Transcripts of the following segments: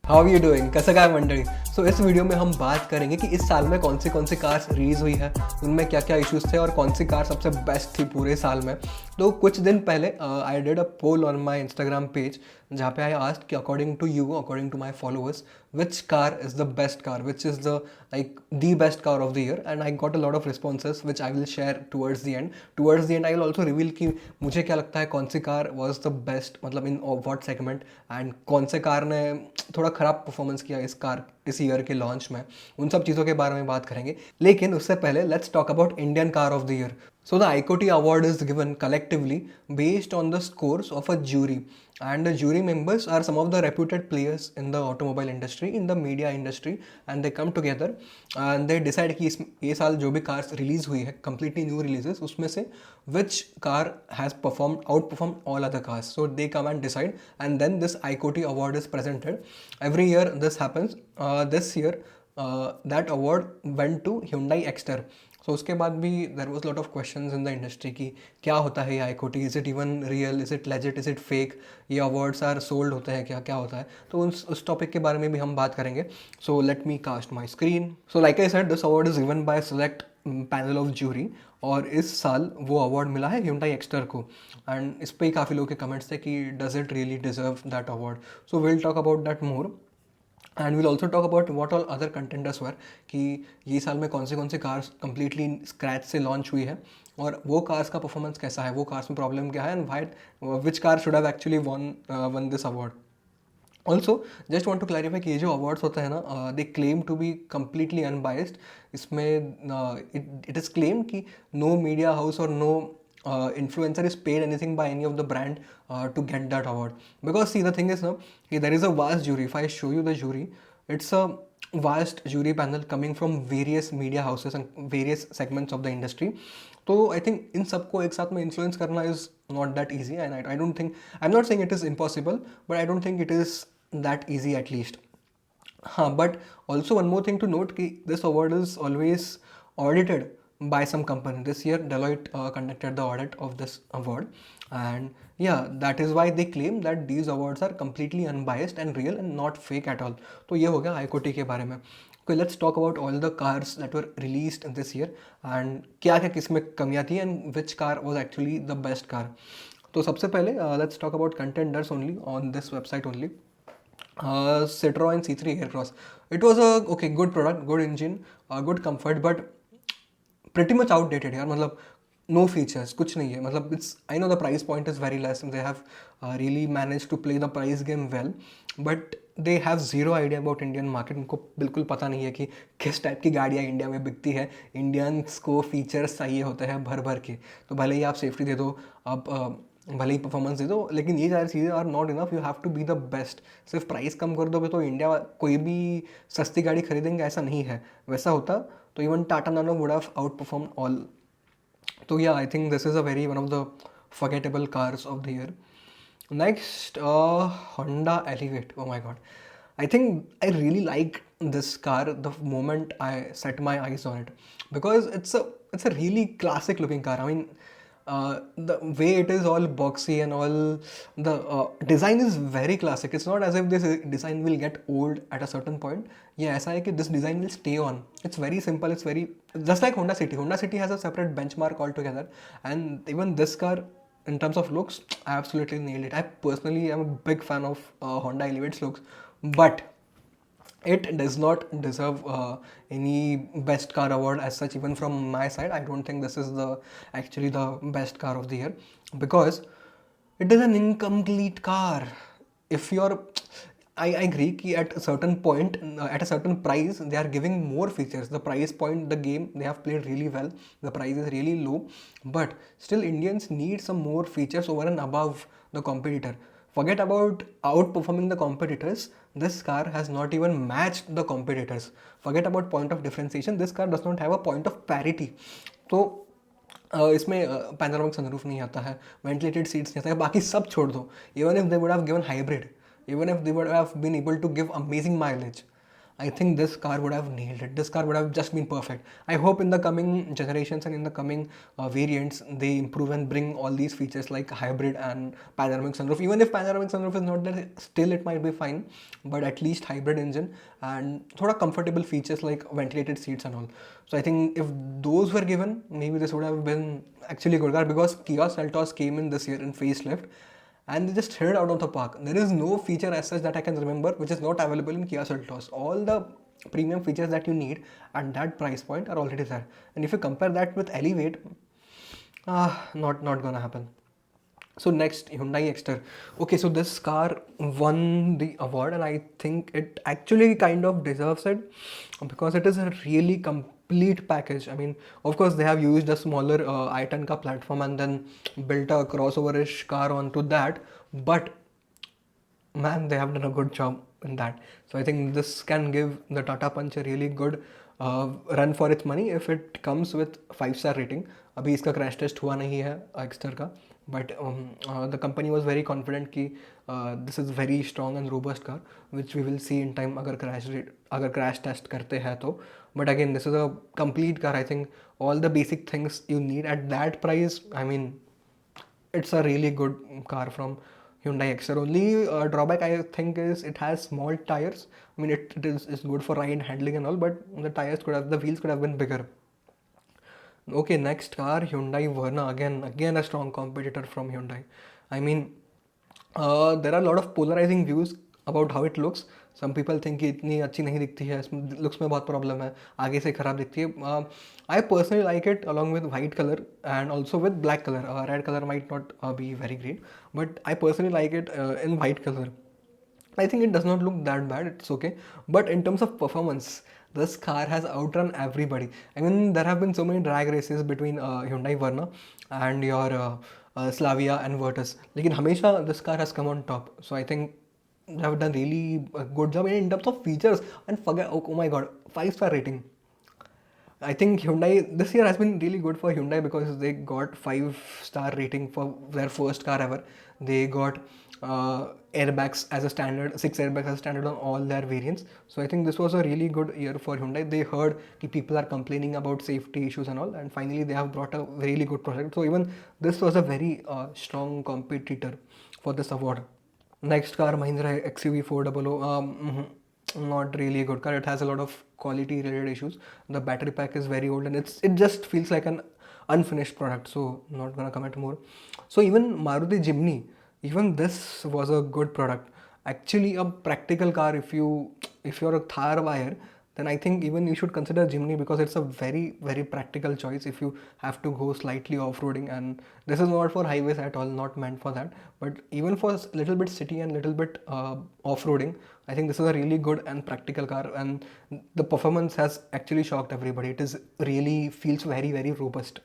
How you doing, कैसा क्या मंडली। सो इस वीडियो में हम बात करेंगे कि इस साल में कौन सी कार्स रिलीज़ हुई है, उनमें क्या क्या इश्यूज़ थे और कौन सी कार सबसे बेस्ट थी पूरे साल में। तो कुछ दिन पहले I did a poll on my Instagram page जहाँ पे आई आस्क्ड कि according to you, according to my followers, which car is the best car, which is the like the best car of the year. And I got a lot of responses which I will share towards the end. Towards the end I will also reveal कि मुझे क्या लगता है कौन सी car was the best, मतलब in what segment, and कौन से कार ने थोड़ा ख़राब परफॉर्मेंस किया इस ईयर के लॉन्च में। उन सब चीज़ों के बारे में बात करेंगे, लेकिन उससे पहले let's talk about Indian car of the year. So the ICOTY award is given collectively based on the scores of a jury, and the jury members are some of the reputed players in the automobile industry, in the media industry, and they come together and they decide कि ये साल जो भी cars release हुई है, completely new releases, उसमें से which car has outperformed all other cars. So they come and decide, and then this ICOTY award is presented. Every year this happens. This year that award went to Hyundai Exter. सो उसके बाद भी there was lot of question in the industry की क्या होता है ये ICOTY, is it even real, is it legit, is it fake, ये awards are sold होते हैं क्या क्या होता है। तो उस टॉपिक के बारे में भी हम बात करेंगे। So let me cast my screen. So like I said, this award is given by select panel of jury, और इस साल वो अवार्ड मिला है Hyundai एक्स्टर को। एंड इस पर ही काफ़ी लोगों के कमेंट्स थे कि does it really deserve that award. So will talk about that more, and will also talk about what all other contenders were, कि ये साल में कौन से कार्स कंप्लीटली स्क्रैच से लॉन्च हुई है और वो कार्स का परफॉर्मेंस कैसा है, वो कार्स में प्रॉब्लम क्या है, and why which car should have actually won this award. Also just want to clarify कि ये जो अवार्ड्स होते हैं ना, they claim to be completely unbiased. इसमें इट इज़ क्लेम कि नो मीडिया हाउस और no influencer is paid anything by any of the brand to get that award. Because see, the thing is now, there is a vast jury. If I show you the jury, it's a vast jury panel coming from various media houses and various segments of the industry. तो I think in सबको एक साथ में influence करना is not that easy, and I don't think, I am not saying it is impossible, but I don't think it is that easy at least. हाँ, but also one more thing to note कि this award is always audited by some company. This year Deloitte conducted the audit of this award, and yeah, that is why they claim that these awards are completely unbiased and real and not fake at all. तो ये हो गया ICOTY के बारे में। Okay, let's talk about all the cars that were released this year and क्या क्या किस में कमियाँ थी and which car was actually the best car. तो सबसे पहले let's talk about contenders only on this website only. Citroen C3 Aircross. It was a good product, good engine, good comfort, but pretty much outdated यार। मतलब no features, कुछ नहीं है। मतलब it's, I know the price point is very less and they have really managed to play the price game well, but they have zero idea about Indian market. उनको बिल्कुल पता नहीं है कि किस टाइप की गाड़ियाँ इंडिया में बिकती है। इंडियंस को फीचर्स चाहिए होते हैं भर भर के। तो भले ही आप सेफ्टी दे दो, आप भले ही परफॉर्मेंस दे दो, लेकिन ये सारी चीज़ें are not enough. You have to be the best. सिर्फ प्राइस कम कर दोगे तो इंडिया कोई भी सस्ती गाड़ी खरीदेंगे ऐसा नहीं है। वैसा होता तो इवन टाटा नानो would have out perform all. तो या, I think this is a very one of the forgettable cars of the year. Next, Honda Elevate. Oh my god, I think I really like this car the moment I set my eyes on it, because it's a really classic looking car. I mean, the way it is all boxy and all, the design is very classic. It's not as if this design will get old at a certain point. Yeah, ऐसा है कि this design will stay on. It's very simple. It's very just like Honda City. Honda City has a separate benchmark altogether, and even this car, in terms of looks, I absolutely nailed it. I personally am a big fan of Honda Elevate's looks, but it does not deserve any best car award as such. Even from my side, I don't think this is actually the best car of the year, because it is an incomplete car. If you're, I agree कि at a certain point, at a certain price, they are giving more features. The price point, the game, they have played really well. The price is really low, but still Indians need some more features over and above the competitor. Forget about outperforming the competitors. This car has not even matched the competitors. Forget about point of differentiation. This car does not have a point of parity. तो इसमें panoramic sunroof नहीं आता है, ventilated seats नहीं आता है, बाकी सब छोड़ दो। Even if they would have given hybrid, even if they would have been able to give amazing mileage, I think this car would have nailed it. This car would have just been perfect. I hope in the coming generations and in the coming variants, they improve and bring all these features like hybrid and panoramic sunroof. Even if panoramic sunroof is not there, still it might be fine. But at least hybrid engine and thoda comfortable features like ventilated seats and all. So I think if those were given, maybe this would have been actually a good car, because Kia Seltos came in this year in facelift and they just hit it out of the park. There is no feature as such that I can remember which is not available in Kia Seltos. All the premium features that you need at that price point are already there. And if you compare that with Elevate, not gonna happen. So next, Hyundai Exter. Okay, so this car won the award, and I think it actually kind of deserves it because it is a really complete package. I mean, of course, they have used a smaller i10 ka platform and then built a crossover-ish car onto that, but man, they have done a good job in that. So I think this can give the Tata Punch a really good run for its money if it comes with 5-star rating. अभी इसका crash test हुआ नहीं है Exter का, but the company was very confident कि this is very strong and robust car which we will see in time अगर crash test करते हैं तो. But again this is a complete car. I think all the basic things you need at that price. I mean it's a really good car from Hyundai Exter. Only drawback I think is it has small tires. I mean it is good for ride handling and all, but the wheels could have been bigger. Okay, next car, Hyundai Verna. Again a strong competitor from Hyundai. I mean there are a lot of polarizing views about how it looks. Some people think कि इतनी अच्छी नहीं दिखती है, इसमें looks में बहुत problem है, आगे से ख़राब दिखती है. I personally like it along with white color and also with black color. Red color might not be very great, but I personally like it in white color. I think it does not look that bad, it's okay. But in terms of performance, this car has outrun everybody. I mean, there have been so many drag races between Hyundai Verna and your Slavia and Virtus. Lekin hamesha this car has come on top. So I think they have done really a good job in terms of features. And forget, oh my god, 5-star rating. I think Hyundai this year has been really good for Hyundai because they got 5-star rating for their first car ever. They got airbags as a standard, 6 airbags as a standard on all their variants. So I think this was a really good year for Hyundai. They heard that people are complaining about safety issues and all, and finally they have brought a really good product. So even this was a very strong competitor for this award. Next car, Mahindra XUV 400. Not really a good car. It has a lot of quality related issues. The battery pack is very old and it just feels like an unfinished product. So not gonna comment more. So even Maruti Jimny, even this was a good product. Actually a practical car. If you're a Thar buyer, then I think even you should consider Jimny because it's a very very practical choice if you have to go slightly off-roading, and this is not for highways at all, not meant for that, but even for a little bit city and little bit off-roading, I think this is a really good and practical car, and the performance has actually shocked everybody. It is really feels very very robust.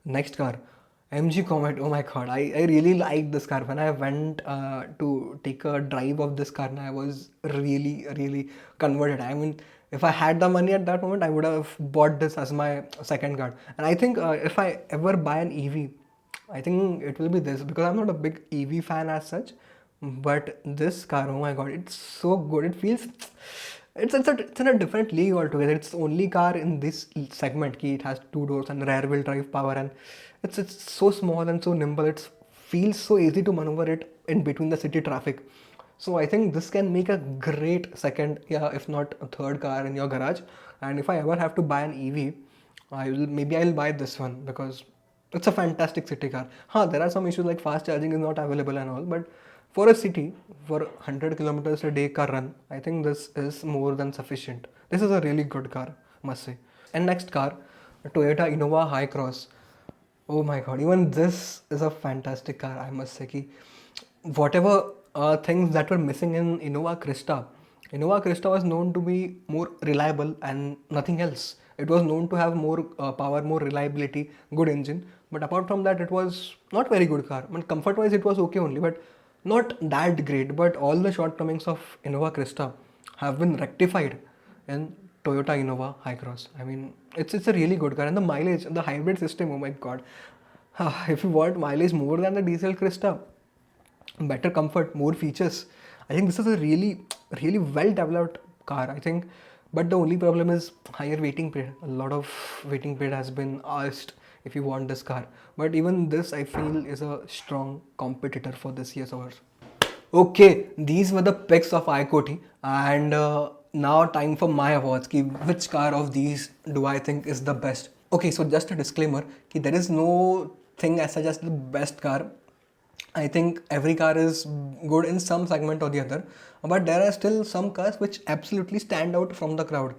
Next car, MG Comet. Oh my god, I really liked this car. When I went to take a drive of this car, I was really converted. I mean, if I had the money at that moment, I would have bought this as my second car. And I think if I ever buy an EV, I think it will be this, because I'm not a big EV fan as such. But this car, oh my god, it's so good. It feels it's in a different league altogether. It's the only car in this segment ki it has 2 doors and rear wheel drive power, and it's so small and so nimble. It feels so easy to maneuver it in between the city traffic. So I think this can make a great second, yeah, if not a third car in your garage. And if I ever have to buy an EV, I'll buy this one because it's a fantastic city car. There are some issues like fast charging is not available and all, but for a city, for 100 kilometers a day car run, I think this is more than sufficient. This is a really good car, must say. And next car, Toyota Innova Hi-Cross. Oh my god, even this is a fantastic car, I must say. Ki whatever things that were missing in Innova Krista was known to be more reliable and nothing else. It was known to have more power, more reliability, good engine. But apart from that, it was not very good car. I mean, comfort-wise, it was okay only, but not that great. But all the shortcomings of Innova Krista have been rectified in Toyota Innova Hi-Cross. I mean, it's a really good car, and the mileage, the hybrid system, oh my god. If you want mileage more than the diesel Krista, better comfort, more features, I think this is a really really well developed car, I think. But the only problem is higher waiting period. A lot of waiting period has been asked if you want this car. But even this, I feel, is a strong competitor for this year's awards. Okay, these were the picks of iQuity, and now time for my awards. Ki which car of these do I think is the best? Okay, so just a disclaimer, ki there is no thing as such as the best car. I think every car is good in some segment or the other, but there are still some cars which absolutely stand out from the crowd.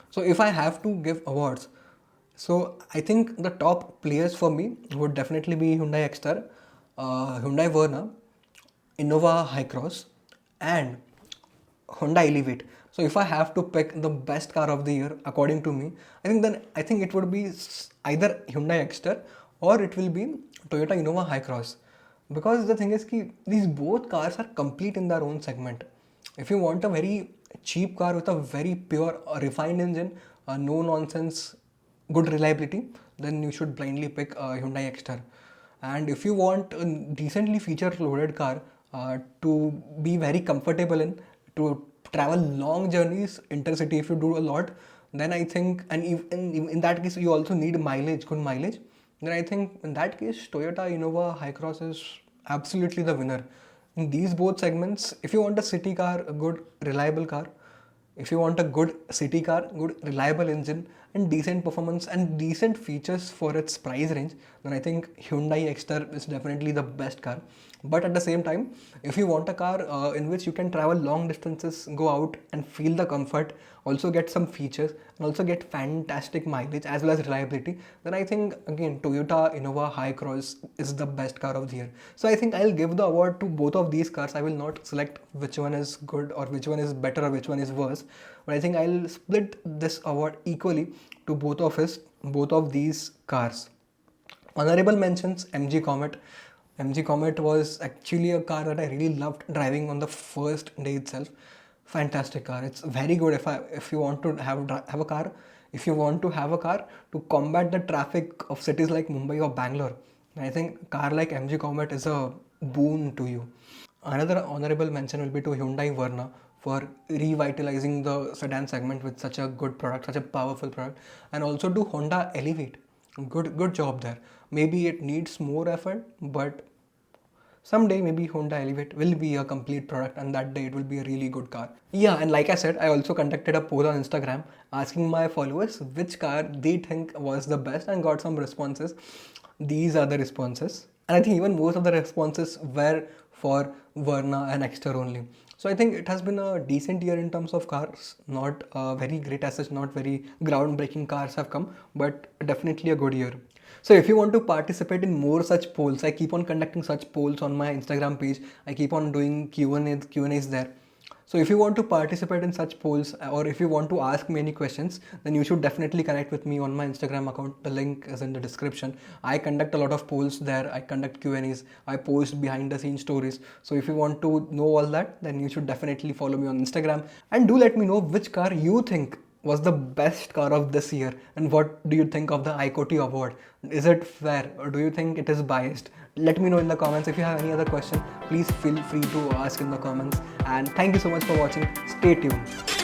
So if I have to give awards, so I think the top players for me would definitely be Hyundai Xter, Hyundai Verna, Innova Hycross, and Honda Elevate. So if I have to pick the best car of the year according to me, I think it would be either Hyundai Xter or it will be Toyota Innova Hycross. Because the thing is ki these both cars are complete in their own segment. If you want a very cheap car with a very pure refined engine, no nonsense, good reliability, then you should blindly pick Hyundai Xter. And if you want a decently feature loaded car to be very comfortable in, to travel long journeys, intercity if you do a lot, then I think, and in that case you also need mileage, good mileage, then I think in that case Toyota Innova Hycross is absolutely the winner. In these both segments, if you want a city car, a good reliable car, if you want a good city car, good reliable engine, and decent performance and decent features for its price range, then I think Hyundai Xter is definitely the best car. But at the same time, if you want a car in which you can travel long distances, go out and feel the comfort, also get some features, and also get fantastic mileage as well as reliability, then I think again Toyota Innova Hycross is the best car of the year. So I think I'll give the award to both of these cars. I will not select which one is good or which one is better or which one is worse, but I think I'll split this award equally to both of these cars. Honorable mentions: MG Comet. MG Comet was actually a car that I really loved driving on the first day itself. Fantastic car. It's very good if you want to have a car, if you want to have a car to combat the traffic of cities like Mumbai or Bangalore. I think a car like MG Comet is a boon to you. Another honorable mention will be to Hyundai Verna for revitalizing the sedan segment with such a good product, such a powerful product, and also to Honda Elevate. Good job there. Maybe it needs more effort, but someday maybe Honda Elevate will be a complete product, and that day it will be a really good car. Yeah, and like I said, I also conducted a poll on Instagram asking my followers which car they think was the best and got some responses. These are the responses. And I think even most of the responses were for Verna and Exter only. So I think it has been a decent year in terms of cars. Not very great as such, not very groundbreaking cars have come, but definitely a good year. So if you want to participate in more such polls, I keep on conducting such polls on my Instagram page. I keep on doing Q&As there. So if you want to participate in such polls or if you want to ask me any questions, then you should definitely connect with me on my Instagram account. The link is in the description. I conduct a lot of polls there. I conduct Q&As. I post behind the scenes stories. So if you want to know all that, then you should definitely follow me on Instagram. And do let me know which car you think was the best car of this year and what do you think of the iQuity award? Is it fair or do you think it is biased? Let me know in the comments. If you have any other question, please feel free to ask in the comments, and thank you so much for watching. Stay tuned.